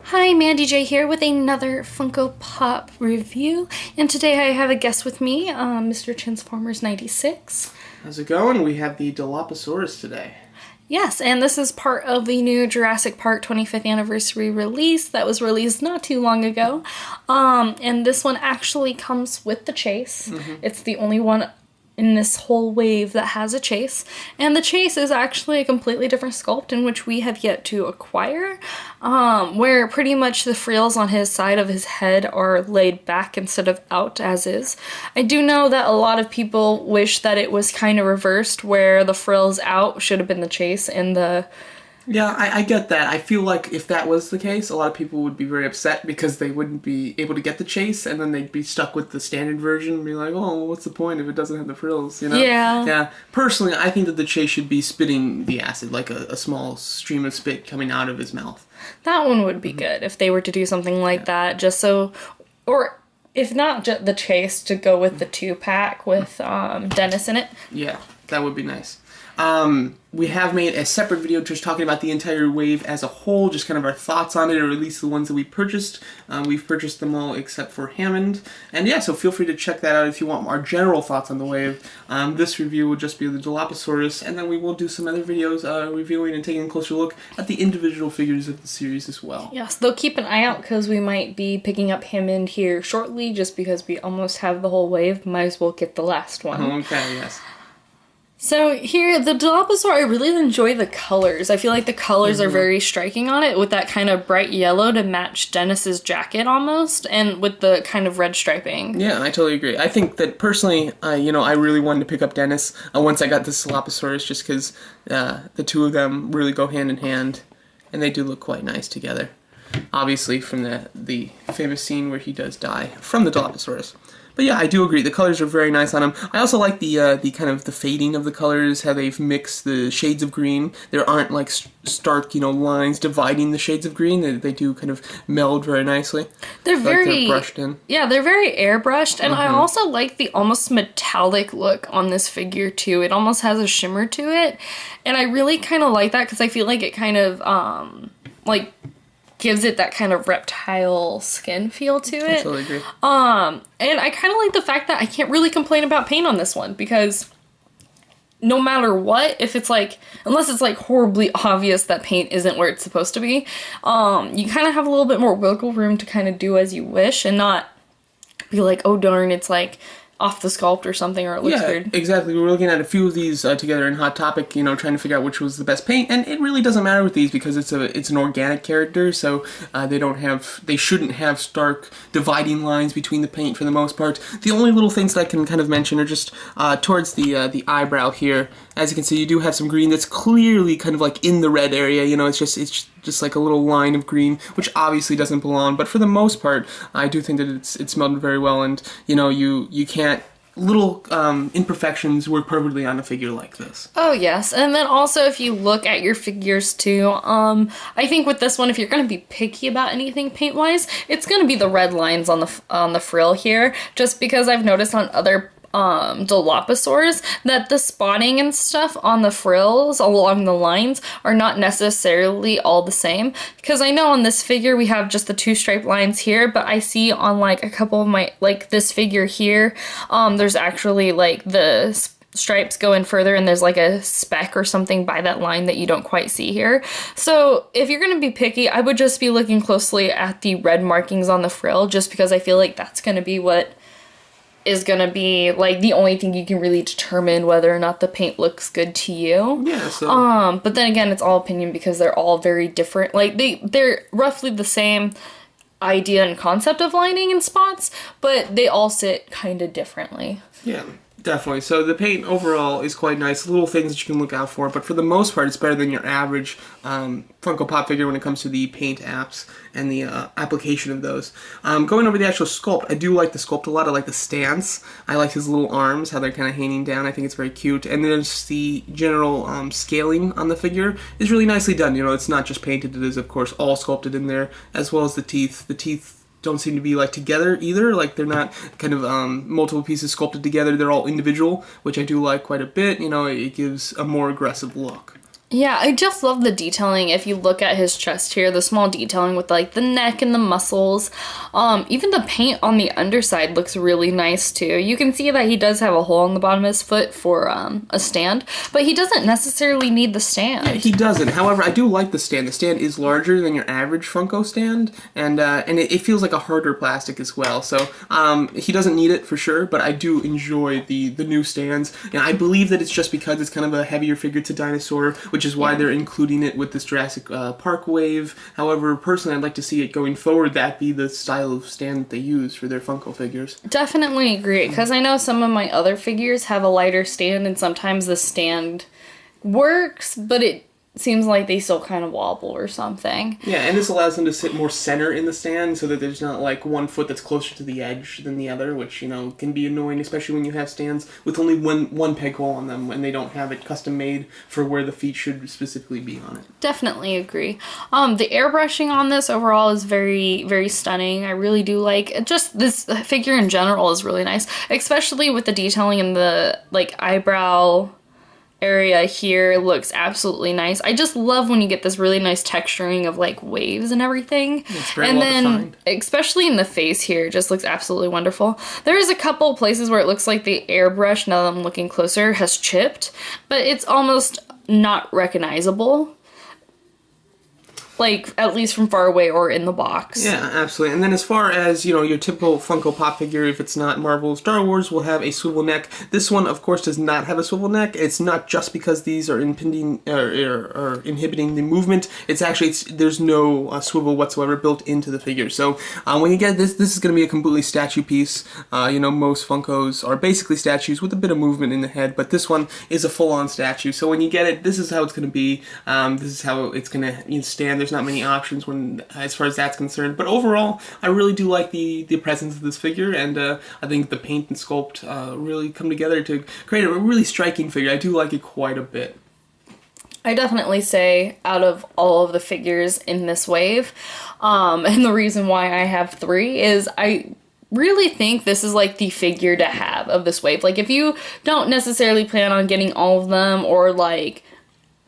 Hi, Mandii J here with another Funko Pop review, and today I have a guest with me, Mr. Transformers 96. How's it going? We have the Dilophosaurus today. Yes, and this is part of the new Jurassic Park 25th anniversary release that was released not too long ago. And this one actually comes with the chase. It's the only one in this whole wave that has a chase, and the chase is actually a completely different sculpt in which we have yet to acquire, where pretty much the frills on his side of his head are laid back instead of out as is. I do know that a lot of people wish that it was kind of reversed, where the frills out should have been the chase and the... Yeah, I get that. I feel like if that was the case, a lot of people would be very upset because they wouldn't be able to get the chase, and then they'd be stuck with the standard version and be like, oh, well, what's the point if it doesn't have the frills, you know? Yeah. Yeah. Personally, I think that the chase should be spitting the acid, like a small stream of spit coming out of his mouth. That one would be good if they were to do something like that, just so... Or... If not just the chase, to go with the 2-pack with Dennis in it. Yeah, that would be nice. We have made a separate video just talking about the entire wave as a whole, just kind of our thoughts on it, or at least the ones that we purchased. We've purchased them all except for Hammond. And yeah, so feel free to check that out if you want our general thoughts on the wave. This review will just be the Dilophosaurus, and then we will do some other videos reviewing and taking a closer look at the individual figures of the series as well. Yes, though keep an eye out because we might be picking up Hammond here shortly, just because we almost have the whole wave. Might as well get the last one. Okay, yes. So here, the Dilophosaur, I really enjoy the colors. I feel like the colors are very striking on it, with that kind of bright yellow to match Dennis's jacket almost, and with the kind of red striping. Yeah, I totally agree. I think that personally, I really wanted to pick up Dennis once I got this Dilophosaurus, just because the two of them really go hand in hand, and they do look quite nice together. Obviously, from the famous scene where he does die from the Dilophosaurus. But yeah, I do agree. The colors are very nice on him. I also like the kind of the fading of the colors, how they've mixed the shades of green. There aren't like stark, lines dividing the shades of green. They do kind of meld very nicely. They're they're brushed in. Yeah, they're very airbrushed, and I also like the almost metallic look on this figure too. It almost has a shimmer to it, and I really kind of like that because I feel like it kind of gives it that kind of reptile skin feel to it. I totally agree. And I kind of like the fact that I can't really complain about paint on this one, because no matter what, if it's like, unless it's like horribly obvious that paint isn't where it's supposed to be, you kind of have a little bit more wiggle room to kind of do as you wish and not be like, oh darn, it's like off the sculpt or something, or it looks weird. Yeah, exactly. We were looking at a few of these together in Hot Topic, trying to figure out which was the best paint, and it really doesn't matter with these because it's an organic character, so they shouldn't have stark dividing lines between the paint for the most part. The only little things that I can kind of mention are just towards the eyebrow here. As you can see, you do have some green that's clearly kind of like in the red area. It's just like a little line of green, which obviously doesn't belong. But for the most part, I do think that it's melded very well, and you can't. Little imperfections work perfectly on a figure like this. Oh yes, and then also if you look at your figures too, I think with this one, if you're going to be picky about anything paint-wise, it's going to be the red lines on the frill here, just because I've noticed on other Dilophosaurs that the spotting and stuff on the frills along the lines are not necessarily all the same, because I know on this figure we have just the 2 striped lines here, but I see on like a couple of my, like this figure here, there's actually like the stripes go in further and there's like a speck or something by that line that you don't quite see here. So if you're going to be picky, I would just be looking closely at the red markings on the frill, just because I feel like that's going to be what is gonna be like the only thing you can really determine whether or not the paint looks good to you. Yeah, so but then again, it's all opinion because they're all very different. Like they're roughly the same idea and concept of lining and spots, but they all sit kind of differently. Yeah. Definitely. So the paint overall is quite nice. Little things that you can look out for, but for the most part, it's better than your average Funko Pop figure when it comes to the paint apps and the application of those. Going over the actual sculpt, I do like the sculpt a lot. I like the stance. I like his little arms, how they're kind of hanging down. I think it's very cute. And there's the general scaling on the figure is really nicely done. It's not just painted. It is, of course, all sculpted in there, as well as the teeth. The teeth don't seem to be like together either, like they're not kind of multiple pieces sculpted together, they're all individual, which I do like quite a bit. It gives a more aggressive look. Yeah, I just love the detailing. If you look at his chest here, the small detailing with like the neck and the muscles. Even the paint on the underside looks really nice too. You can see that he does have a hole in the bottom of his foot for a stand, but he doesn't necessarily need the stand. Yeah, he doesn't. However, I do like the stand. The stand is larger than your average Funko stand, and it feels like a harder plastic as well. So he doesn't need it for sure, but I do enjoy the new stands. And I believe that it's just because it's kind of a heavier figure to dinosaur, which is why they're including it with this Jurassic Park wave. However, personally, I'd like to see it going forward that be the style of stand that they use for their Funko figures. Definitely agree, because I know some of my other figures have a lighter stand, and sometimes the stand works, but it seems like they still kind of wobble or something. Yeah, and this allows them to sit more center in the stand so that there's not like one foot that's closer to the edge than the other, which, you know, can be annoying, especially when you have stands with only one peg hole on them and they don't have it custom made for where the feet should specifically be on it. Definitely agree. The airbrushing on this overall is very, very stunning. I really do like just this figure in general is really nice, especially with the detailing in the like eyebrow area here. Looks absolutely nice. I just love when you get this really nice texturing of like waves and everything. It's very well defined. Especially in the face here, it just looks absolutely wonderful. There's a couple places where it looks like the airbrush, now that I'm looking closer, has chipped, but it's almost not recognizable. Like, at least from far away or in the box. Yeah, absolutely. And then as far as, you know, your typical Funko Pop figure, if it's not Marvel Star Wars, will have a swivel neck. This one, of course, does not have a swivel neck. It's not just because these are impeding or inhibiting the movement. It's actually, there's no swivel whatsoever built into the figure. So when you get this is going to be a completely statue piece. You know, most Funkos are basically statues with a bit of movement in the head, but this one is a full-on statue. So when you get it, this is how it's going to be. This is how it's going to stand. There's not many options as far as that's concerned, but overall I really do like the presence of this figure, and I think the paint and sculpt really come together to create a really striking figure. I do like it quite a bit. I definitely say out of all of the figures in this wave, and the reason why I have 3 is I really think this is like the figure to have of this wave. Like, if you don't necessarily plan on getting all of them or like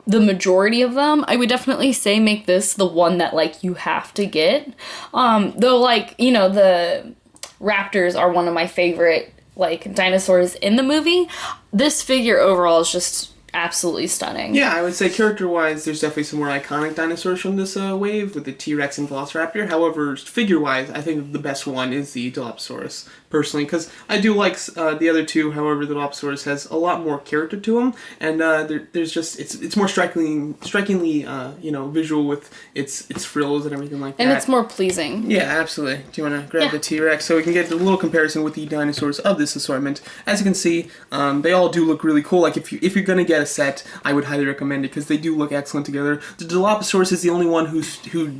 the majority of them, I would definitely say make this the one that like you have to get. Though, like, you know, the raptors are one of my favorite like dinosaurs in the movie. This figure overall is just absolutely stunning. Yeah, I would say character-wise, there's definitely some more iconic dinosaurs from this wave with the T-Rex and Velociraptor. However, figure-wise, I think the best one is the Dilophosaurus, personally, because I do like the other two. However, the Dilophosaurus has a lot more character to him, and there's just it's more strikingly you know, visual with its frills and everything like that. And it's more pleasing. Yeah, absolutely. Do you want to grab the T-Rex so we can get a little comparison with the dinosaurs of this assortment? As you can see, they all do look really cool. Like, if you're gonna get a set, I would highly recommend it because they do look excellent together. The Dilophosaurus is the only one who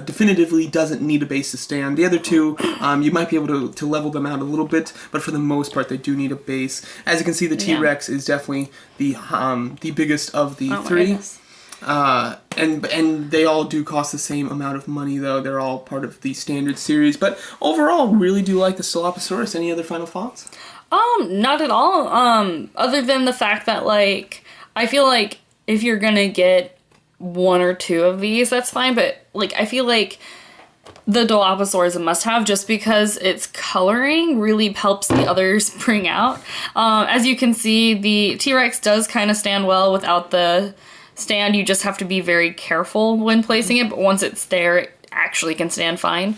definitively doesn't need a base to stand. The other two, you might be able to level them out a little bit, but for the most part, they do need a base. As you can see, the T-Rex is definitely the biggest of the 3. And they all do cost the same amount of money, though. They're all part of the standard series. But overall, really do like the Dilophosaurus. Any other final thoughts? Not at all. Other than the fact that, like, I feel like if you're gonna get 1 or 2 of these, that's fine. But, like, I feel like the Dilophosaurus is a must-have just because its coloring really helps the others bring out. As you can see, the T-Rex does kind of stand well without the stand. You just have to be very careful when placing it, but once it's there, it actually can stand fine.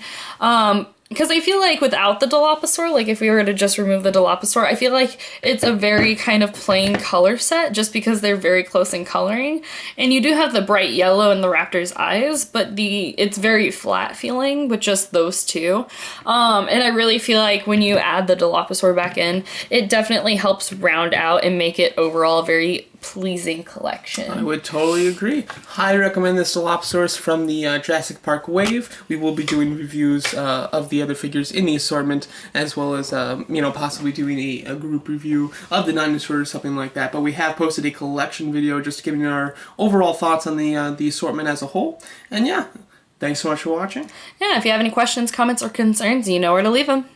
Because I feel like without the Dilophosaur, like if we were to just remove the Dilophosaur, I feel like it's a very kind of plain color set just because they're very close in coloring. And you do have the bright yellow in the raptor's eyes, but it's very flat feeling with just those two. And I really feel like when you add the Dilophosaur back in, it definitely helps round out and make it overall a very pleasing collection. I would totally agree. Highly recommend this Dilophosaurus from the Jurassic Park wave. We will be doing reviews of the other figures in the assortment, as well as you know, possibly doing a group review of the dinosaurs, something like that. But we have posted a collection video just giving our overall thoughts on the assortment as a whole. And yeah, thanks so much for watching. Yeah, if you have any questions, comments, or concerns, you know where to leave them.